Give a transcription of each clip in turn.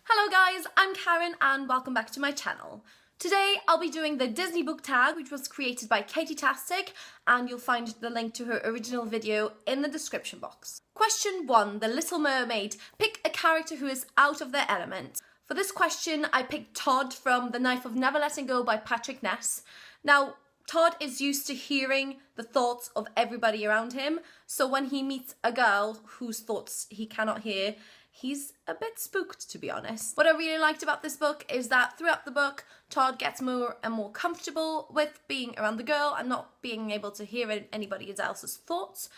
Hello guys, I'm Karen and welcome back to my channel. Today I'll be doing the Disney book tag, which was created by Katie Tastic, and you'll find the link to her original video in the description box. Question 1, The Little Mermaid. Pick a character who is out of their element. For this question, I picked Todd from The Knife of Never Letting Go by Patrick Ness. Now, Todd is used to hearing the thoughts of everybody around him, so when he meets a girl whose thoughts he cannot hear, he's a bit spooked, to be honest. What I really liked about this book is that throughout the book, Todd gets more and more comfortable with being around the girl and not being able to hear anybody else's thoughts.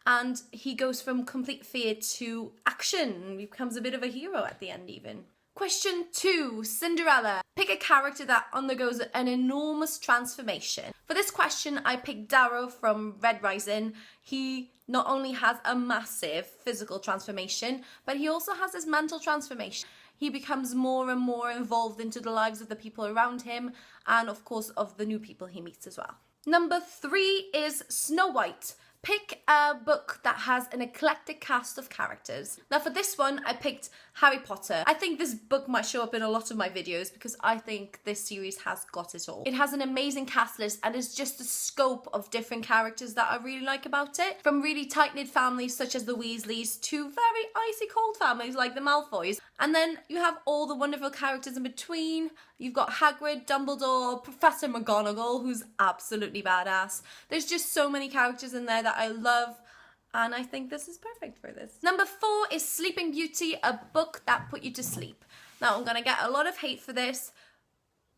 And he goes from complete fear to action. He becomes a bit of a hero at the end even. Question 2, Cinderella. Pick a character that undergoes an enormous transformation. For this question, I picked Darrow from Red Rising. He not only has a massive physical transformation, but he also has this mental transformation. He becomes more and more involved into the lives of the people around him and of course of the new people he meets as well. Number 3 is Snow White. Pick a book that has an eclectic cast of characters. Now for this one, I picked Harry Potter. I think this book might show up in a lot of my videos because I think this series has got it all. It has an amazing cast list and it's just the scope of different characters that I really like about it. From really tight-knit families such as the Weasleys to very icy cold families like the Malfoys. And then you have all the wonderful characters in between. You've got Hagrid, Dumbledore, Professor McGonagall, who's absolutely badass. There's just so many characters in there that I love, and I think this is perfect for this. Number 4 is Sleeping Beauty, a book that put you to sleep. Now, I'm gonna get a lot of hate for this,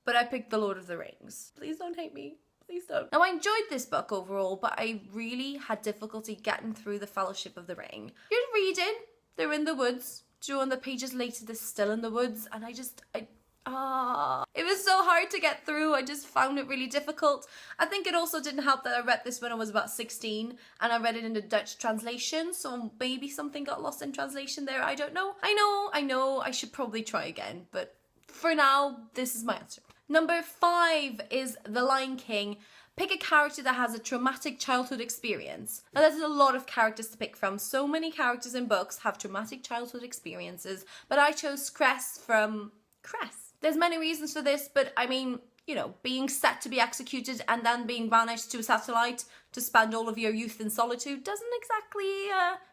but I picked The Lord of the Rings. Please don't hate me. Please don't. Now, I enjoyed this book overall, but I really had difficulty getting through the Fellowship of the Ring. You're reading, they're in the woods. 200 pages later, they're still in the woods, and it was so hard to get through. I just found it really difficult. I think it also didn't help that I read this when I was about 16 and I read it in the Dutch translation, so maybe something got lost in translation there. I don't know. I know I should probably try again, but for now, this is my answer. Number 5 is The Lion King. Pick a character that has a traumatic childhood experience. Now there's a lot of characters to pick from. So many characters in books have traumatic childhood experiences, but I chose Cress from Cress. There's many reasons for this, but I mean, you know, being set to be executed and then being banished to a satellite to spend all of your youth in solitude doesn't exactly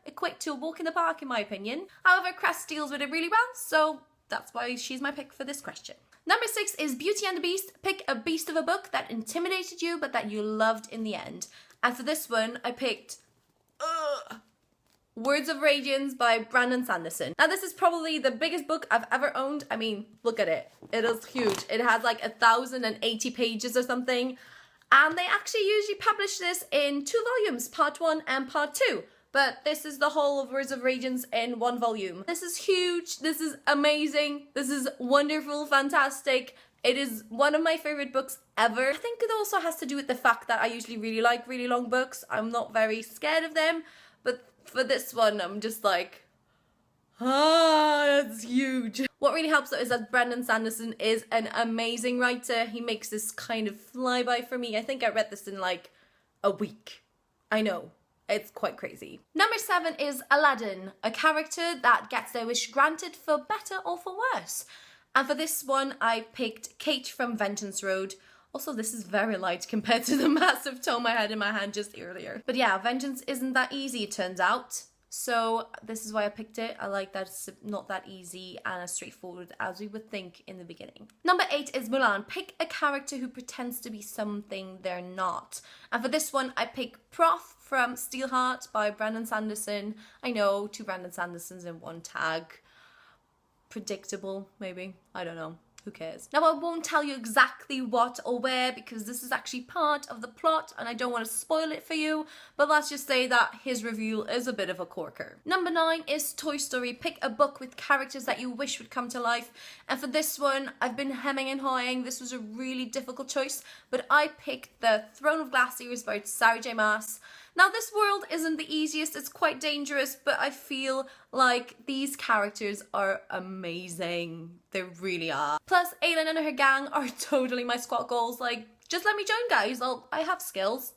equate to a walk in the park in my opinion. However, Cress deals with it really well, so that's why she's my pick for this question. Number 6 is Beauty and the Beast. Pick a beast of a book that intimidated you but that you loved in the end. And for this one, I picked Words of Radiance by Brandon Sanderson. Now this is probably the biggest book I've ever owned. I mean, look at it. It is huge. It has like 1,080 pages or something. And they actually usually publish this in 2 volumes, part 1 and part 2. But this is the whole of Words of Radiance in 1 volume. This is huge. This is amazing. This is wonderful, fantastic. It is one of my favorite books ever. I think it also has to do with the fact that I usually really like really long books. I'm not very scared of them. But for this one, I'm just like, that's huge. What really helps though is that Brandon Sanderson is an amazing writer. He makes this kind of flyby for me. I think I read this in like a week. I know. It's quite crazy. Number 7 is Aladdin, a character that gets their wish granted for better or for worse. And for this one, I picked Kate from Vengeance Road. Also, this is very light compared to the massive tome I had in my hand just earlier. But yeah, vengeance isn't that easy, it turns out. So this is why I picked it. I like that it's not that easy and as straightforward as we would think in the beginning. Number 8 is Mulan. Pick a character who pretends to be something they're not. And for this one, I picked Prof from Steelheart by Brandon Sanderson. I know, 2 Brandon Sandersons in 1 tag. Predictable, maybe. I don't know. Who cares? Now I won't tell you exactly what or where because this is actually part of the plot and I don't want to spoil it for you, but let's just say that his reveal is a bit of a corker. Number 9 is Toy Story. Pick a book with characters that you wish would come to life, and for this one I've been hemming and hawing. This was a really difficult choice, but I picked the Throne of Glass series by Sarah J Maas. Now this world isn't the easiest, it's quite dangerous, but I feel like these characters are amazing. They really are. Plus, Aylin and her gang are totally my squad goals. Like, just let me join, guys. I have skills,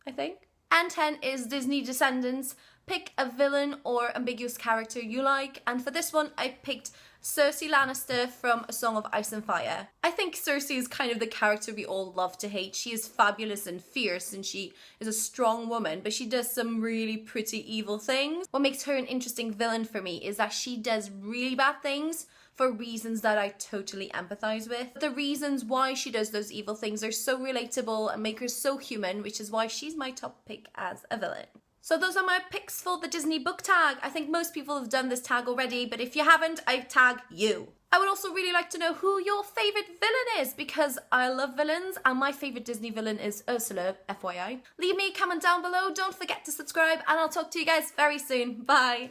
I think. And 10 is Disney Descendants. Pick a villain or ambiguous character you like, and for this one I picked Cersei Lannister from A Song of Ice and Fire. I think Cersei is kind of the character we all love to hate. She is fabulous and fierce and she is a strong woman, but she does some really pretty evil things. What makes her an interesting villain for me is that she does really bad things for reasons that I totally empathize with. The reasons why she does those evil things are so relatable and make her so human, which is why she's my top pick as a villain. So those are my picks for the Disney book tag. I think most people have done this tag already, but if you haven't, I tag you. I would also really like to know who your favourite villain is, because I love villains and my favourite Disney villain is Ursula, FYI. Leave me a comment down below, don't forget to subscribe, and I'll talk to you guys very soon. Bye!